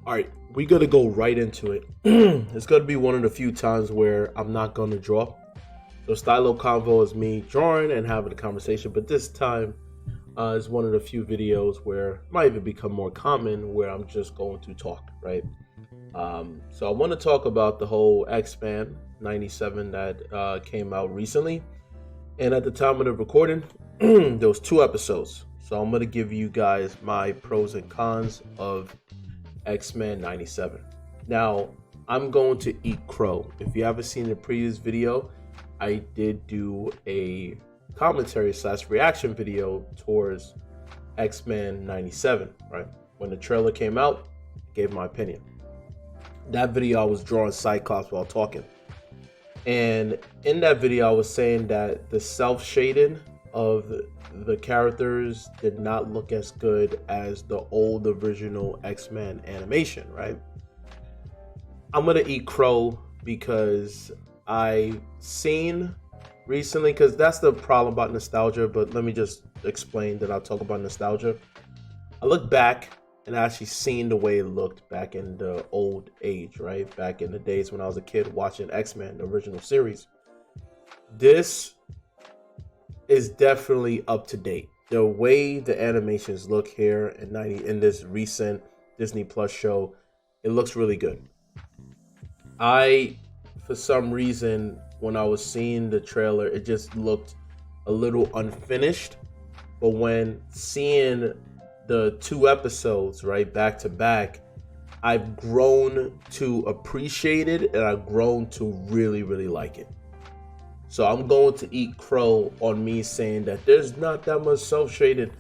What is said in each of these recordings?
All right, we gotta go right into it. It's gonna be one of the few times where I'm not gonna draw. So Stylo Convo is me drawing and having a conversation, but this time is one of the few videos where it might even become more common where I'm just going to talk, right? So I want to talk about the whole X-Men 97 that came out recently. And at the time of the recording, there was two episodes. So I'm gonna give you guys my pros and cons of X-Men 97. Now, I'm going to eat crow. If you haven't seen the previous video, I did do a commentary slash reaction video towards X-Men 97, right? When the trailer came out, I gave my opinion. That video, I was drawing Cyclops while talking. And in that video, I was saying that the self-shading of the characters did not look as good as the old original X-Men animation, right? I'm gonna eat crow because I seen recently, because that's the problem about nostalgia, but let me just explain that I'll talk about nostalgia. I look back and I actually seen the way it looked back in the old age, right? Back in the days when I was a kid watching X-Men, the original series. This is definitely up to date. The way the animations look here in this recent Disney Plus show, it looks really good. For some reason, when I was seeing the trailer, it just looked a little unfinished. But when seeing the two episodes, right, back to back, I've grown to appreciate it and I've grown to really, really like it. So I'm going to eat crow on me saying that there's not that much self-shaded.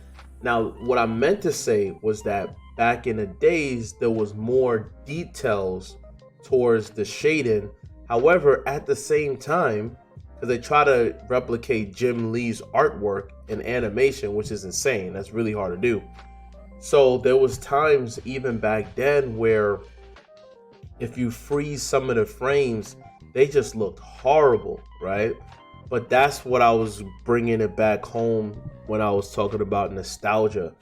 Now, what I meant to say was that back in the days, there was more details towards the shading. However, at the same time, because they try to replicate Jim Lee's artwork in animation, which is insane. That's really hard to do. So there was times even back then where if you freeze some of the frames, they just looked horrible, right? But that's what I was bringing it back home when I was talking about nostalgia.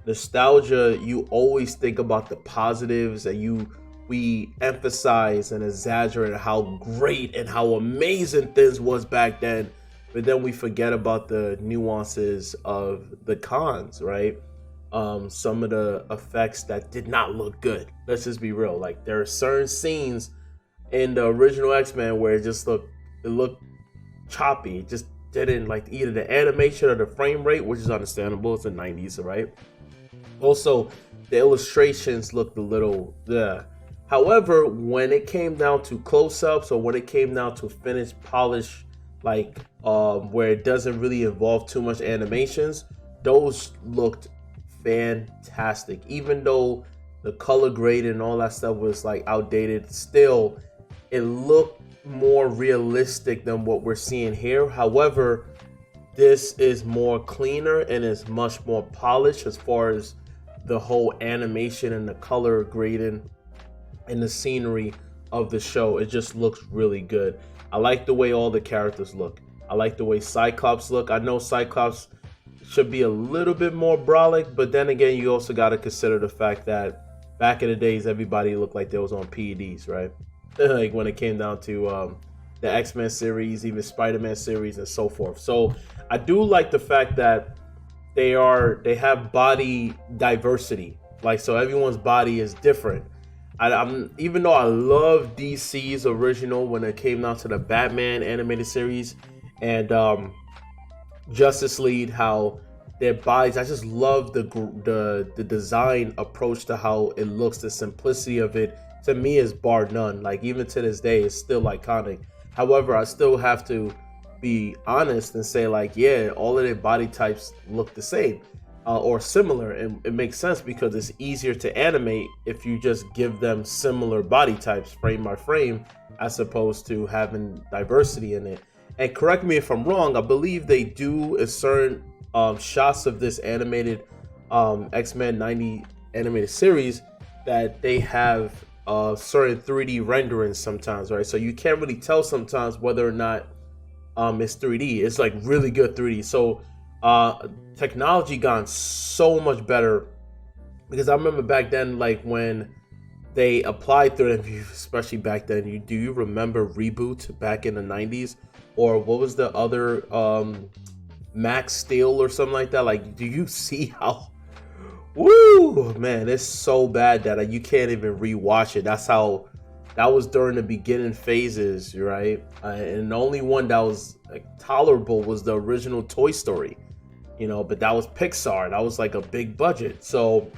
Nostalgia, you always think about the positives, and we emphasize and exaggerate how great and how amazing things was back then, but then we forget about the nuances of the cons, right? Some of the effects that did not look good. Let's just be real. Like, there are certain scenes in the original X-Men where it looked choppy. It just didn't, like, either the animation or the frame rate, which is understandable. It's the 90s, right? Also, the illustrations looked a little, yeah. However, when it came down to close-ups or when it came down to finished polish, like where it doesn't really involve too much animations, those looked fantastic. Even though the color grade and all that stuff was like outdated, still it looked more realistic than what we're seeing here. However, this is more cleaner and is much more polished as far as the whole animation and the color grading and the scenery of the show. It just looks really good. I like the way all the characters look. I like the way Cyclops look. I know Cyclops should be a little bit more brolic, but then again, you also got to consider the fact that back in the days, everybody looked like they was on PEDs, right? Like when it came down to the X-Men series, even Spider-Man series, and so forth. So I do like the fact that they have body diversity. Like, so everyone's body is different. I'm even though I love DC's original when it came down to the Batman animated series and Justice League, how their bodies, I just love the design approach to how it looks. The simplicity of it, to me, is bar none. Like, even to this day, it's still iconic. However, I still have to be honest and say, like, yeah, all of their body types look the same or similar, and it makes sense because it's easier to animate if you just give them similar body types frame by frame, as opposed to having diversity in it. And correct me if I'm wrong, I believe they do a certain shots of this animated X-Men 90 animated series that they have certain 3D renderings sometimes, right? So you can't really tell sometimes whether or not it's 3D. It's like really good 3D. So technology gone so much better, because I remember back then, like when they applied 3D view, especially back then. Do you remember Reboot back in the 90s? Or what was the other Max Steel or something like that? Like, do you see how woo man, it's so bad that you can't even rewatch it. That's how that was during the beginning phases, right? And the only one that was like tolerable was the original Toy Story, but that was Pixar. That was like a big budget. So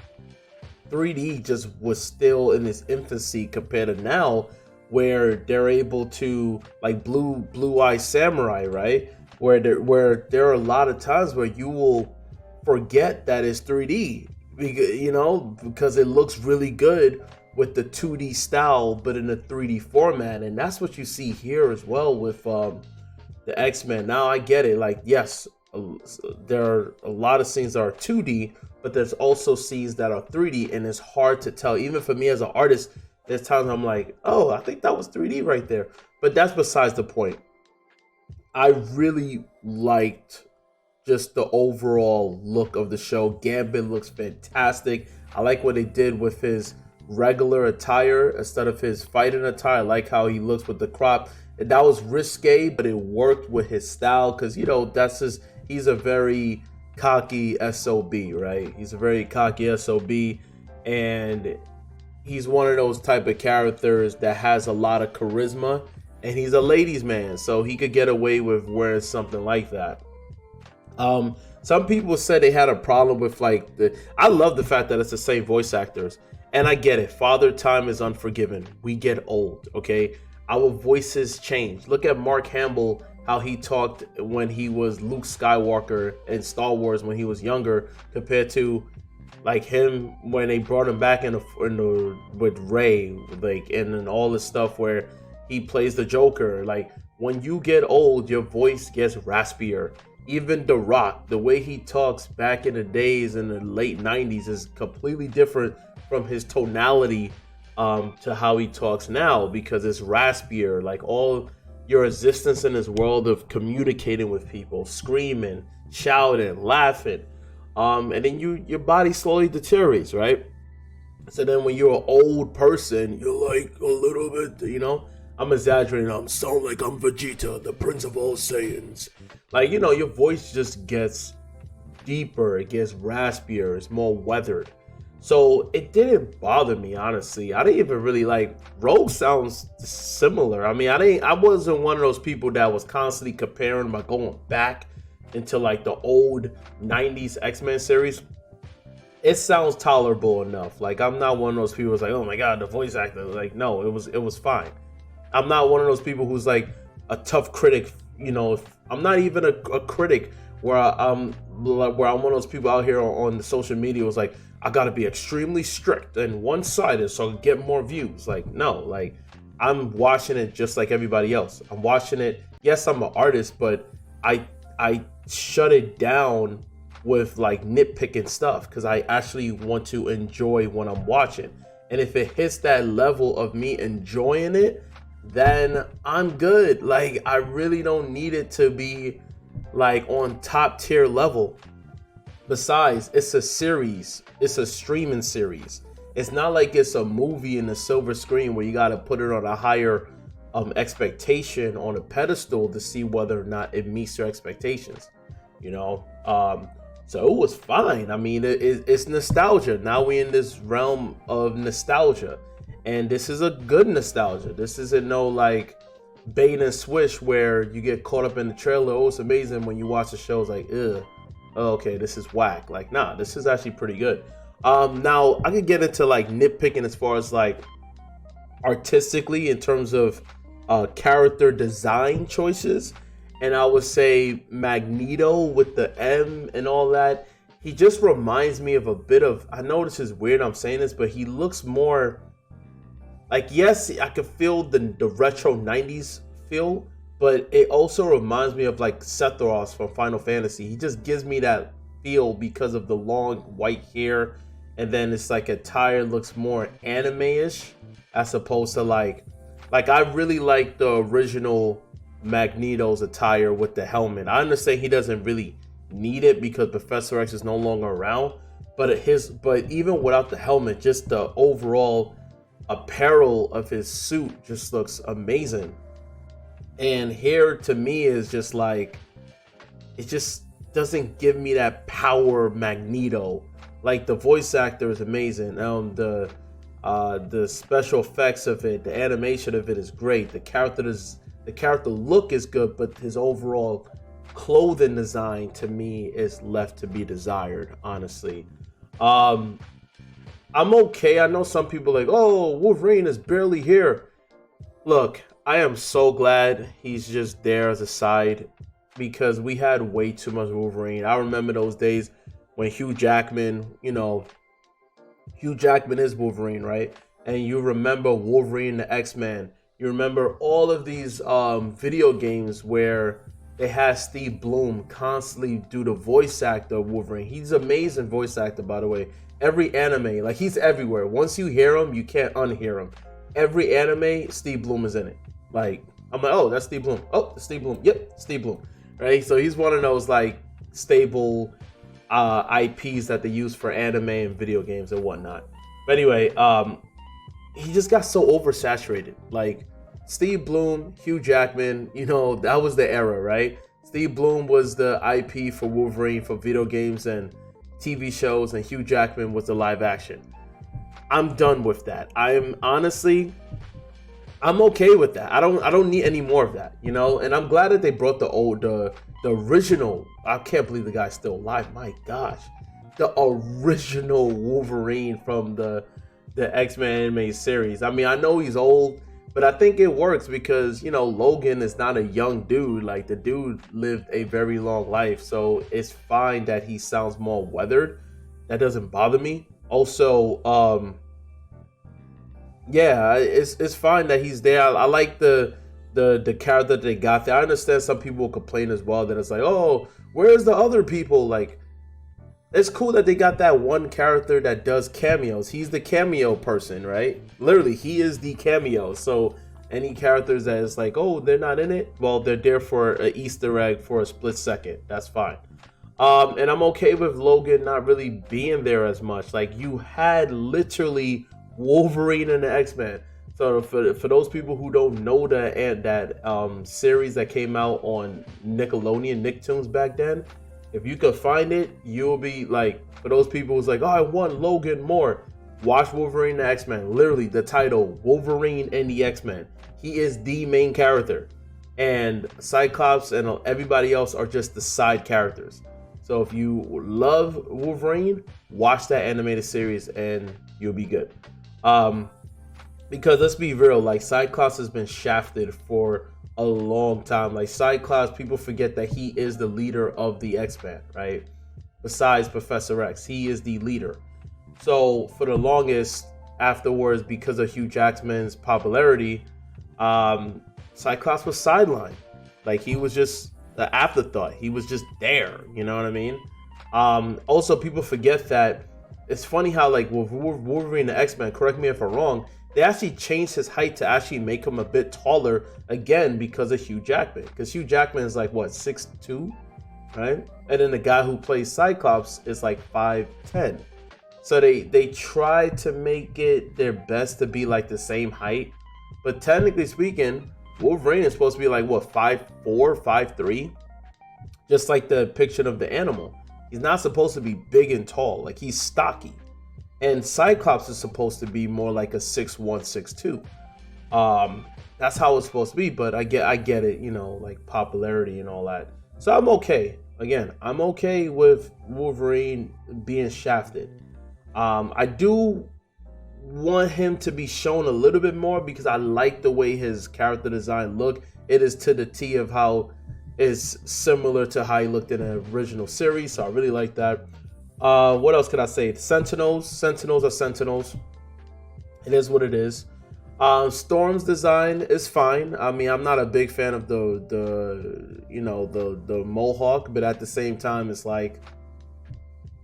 3D just was still in its infancy compared to now, where they're able to, like Blue Eye Samurai, right? Where there are a lot of times where you will forget that it's 3D, because it looks really good with the 2D style, but in a 3D format. And that's what you see here as well with the X-Men. Now I get it. Like, yes, there are a lot of scenes that are 2D, but there's also scenes that are 3D, and it's hard to tell. Even for me as an artist, there's times I'm like, oh, I think that was 3D right there. But that's besides the point. I really liked just the overall look of the show. Gambit looks fantastic. I like what they did with his regular attire instead of his fighting attire. I like how he looks with the crop. And that was risque, but it worked with his style because, he's a very cocky SOB, right? He's a very cocky SOB, and he's one of those type of characters that has a lot of charisma, and he's a ladies' man, so he could get away with wearing something like that. Some people said they had a problem with I love the fact that it's the same voice actors, and I get it. Father Time is unforgiving. We get old, okay? Our voices change. Look at Mark Hamill, how he talked when he was Luke Skywalker in Star Wars when he was younger, compared to like him when they brought him back with Rey, and then all this stuff where he plays the Joker. Like, when you get old, your voice gets raspier. Even The Rock, the way he talks back in the days in the late 90s is completely different from his tonality to how he talks now, because it's raspier. Like, all your existence in this world of communicating with people, screaming, shouting, laughing, and then your body slowly deteriorates, right? So then when you're an old person, you're like a little bit, I'm exaggerating. I'm sound like I'm Vegeta, the Prince of all Saiyans. Like, your voice just gets deeper, it gets raspier, it's more weathered. So it didn't bother me, honestly. I didn't even really Rogue sounds similar. I mean, I wasn't one of those people that was constantly comparing by going back into the old 90s X-Men series. It sounds tolerable enough. I'm not one of those people who's like, oh my god, the voice actor. No, it was fine. I'm not one of those people who's a tough critic. I'm not even a critic where I'm one of those people out here on the social media who's like, I gotta be extremely strict and one-sided so I can get more views. No, I'm watching it just like everybody else. I'm watching it. Yes, I'm an artist, but I shut it down with nitpicking stuff because I actually want to enjoy what I'm watching. And if it hits that level of me enjoying it, then I'm good. I really don't need it to be on top tier level. Besides, it's a series. It's a streaming series. It's not like it's a movie in the silver screen where you got to put it on a higher expectation on a pedestal to see whether or not it meets your expectations. So it was fine. I mean, it's nostalgia. Now we're in this realm of nostalgia, and this is a good nostalgia. This isn't no bait and switch where you get caught up in the trailer. Oh, it's amazing. When you watch the show, it's ugh. Oh, okay, this is whack. Nah, this is actually pretty good. Now I could get into nitpicking as far as artistically in terms of character design choices, and I would say Magneto with the M and all that. He just reminds me of a bit of. I know this is weird. I'm saying this, but he looks more yes, I could feel the retro 90s feel. But it also reminds me of Sephiroth from Final Fantasy. He just gives me that feel because of the long white hair, and then it's attire looks more anime-ish as opposed to I really like the original Magneto's attire with the helmet. I understand he doesn't really need it because Professor X is no longer around, but even without the helmet, just the overall apparel of his suit just looks amazing. And here to me is just like, it just doesn't give me that power Magneto. Like the voice actor is amazing. The special effects of it, the animation of it is great. The character look is good, but his overall clothing design to me is left to be desired, honestly. I'm okay. I know some people like, oh, Wolverine is barely here. Look, I am so glad he's just there as a side, because we had way too much Wolverine. I remember those days when Hugh Jackman is Wolverine, right? And you remember Wolverine the X-Men. You remember all of these video games where they had Steve Blum constantly do the voice actor of Wolverine. He's an amazing voice actor, by the way. Every anime, like he's everywhere. Once you hear him, you can't unhear him. Every anime, Steve Blum is in it. Like, I'm like, oh, that's Steve Blum. Oh, Steve Blum. Yep, Steve Blum. Right? So he's one of those like stable IPs that they use for anime and video games and whatnot. But anyway, he just got so oversaturated. Like Steve Blum, Hugh Jackman, that was the era, right? Steve Blum was the IP for Wolverine for video games and TV shows, and Hugh Jackman was the live action. I'm done with that. I'm okay with that. I don't need any more of that, And I'm glad that they brought the original. I can't believe the guy's still alive. My gosh, the original Wolverine from the X-Men anime series. I mean, I know he's old, but I think it works because Logan is not a young dude. Like the dude lived a very long life, so it's fine that he sounds more weathered. That doesn't bother me. Also, yeah, it's fine that he's there. I like the character that they got there. I understand some people complain as well that it's like, oh, where's the other people? Like, it's cool that they got that one character that does cameos. He's the cameo person, right? Literally, he is the cameo. So any characters that is like, oh, they're not in it, well, they're there for an Easter egg for a split second. That's fine. And I'm okay with Logan not really being there as much. Like, you had literally Wolverine and the X-Men. So for those people who don't know that series that came out on Nickelodeon, Nicktoons back then, if you could find it, you'll be like, for those people who's like, oh, I want Logan more, watch Wolverine and the X-Men. Literally, the title, Wolverine and the X-Men. He is the main character. And Cyclops and everybody else are just the side characters. So if you love Wolverine, watch that animated series and you'll be good. Because let's be real, like Cyclops has been shafted for a long time. Like Cyclops, people forget that he is the leader of the X-Men, right? Besides Professor X, he is the leader. So for the longest afterwards, because of Hugh Jackman's popularity, Cyclops was sidelined. Like he was just the afterthought. He was just there, you know what I mean? Also, people forget that it's funny how like with Wolverine and the X-Men, correct me if I'm wrong, they actually changed his height to actually make him a bit taller again because of Hugh Jackman. Because Hugh Jackman is like, what, 6'2", right? And then the guy who plays Cyclops is like 5'10". So they tried to make it their best to be like the same height. But technically speaking, Wolverine is supposed to be like, what, 5'4", 5'3"? Just like the depiction of the animal. He's not supposed to be big and tall. Like, he's stocky. And Cyclops is supposed to be more like a 6'1", 6'2". That's how it's supposed to be, but I get it, like popularity and all that. So I'm okay. Again, I'm okay with Wolverine being shafted. I do want him to be shown a little bit more because I like the way his character design look. It is to the T of how is similar to how he looked in the original series, so I really like that. What else could I say? Sentinels are Sentinels. It is what it is. Storm's design is fine. I mean, I'm not a big fan of the Mohawk, but at the same time, it's like,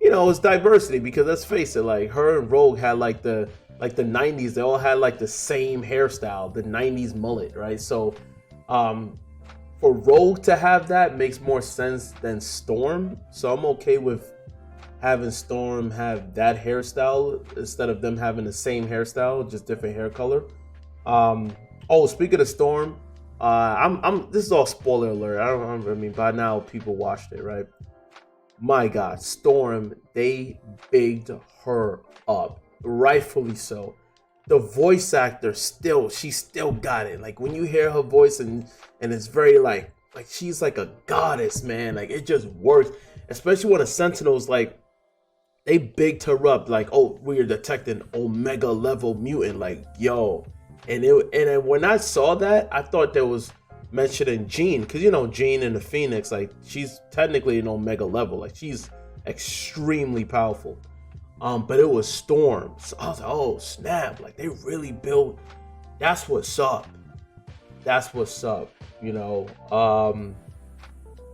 it's diversity because let's face it, like her and Rogue had like the 90s. They all had like the same hairstyle, the 90s mullet, right? So, for Rogue to have that makes more sense than Storm. So I'm okay with having Storm have that hairstyle instead of them having the same hairstyle, just different hair color. Oh, speaking of Storm, I'm. This is all spoiler alert. I mean, by now people watched it, right? My God, Storm, they bigged her up, rightfully so. The voice actor she still got it. Like when you hear her voice and it's very like she's like a goddess, man. Like it just works, especially when the Sentinels like they bigged her up. Like, oh, we're detecting Omega level mutant. Like, yo, and when I saw that, I thought there was mentioning Jean, because you know Jean in the Phoenix, like she's technically an Omega level, like she's extremely powerful. But it was Storm. So I was like, oh snap! Like they really built. That's what's up. That's what's up. You know.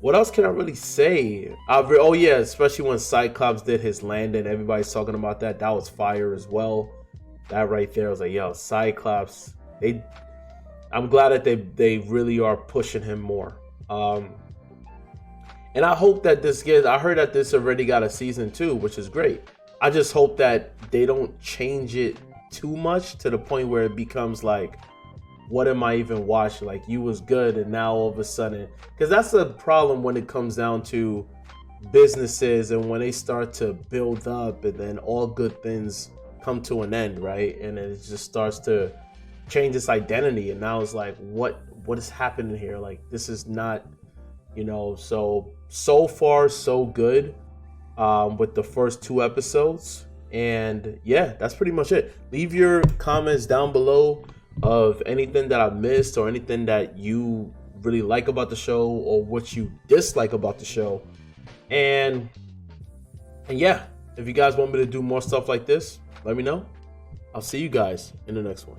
What else can I really say? Oh yeah, especially when Cyclops did his landing, everybody's talking about that. That was fire as well. That right there, I was like, yo, Cyclops. I'm glad that they really are pushing him more. And I hope that this gets. I heard that this already got a season 2, which is great. I just hope that they don't change it too much to the point where it becomes like, what am I even watching? Like, you was good and now all of a sudden, because that's the problem when it comes down to businesses and when they start to build up and then all good things come to an end, right? And it just starts to change its identity. And now it's like, what is happening here? Like, this is not, you know. So far so good with the first 2 episodes. And yeah, that's pretty much it. Leave your comments down below of anything that I missed or anything that you really like about the show or what you dislike about the show. And yeah, if you guys want me to do more stuff like this, let me know. I'll see you guys in the next one.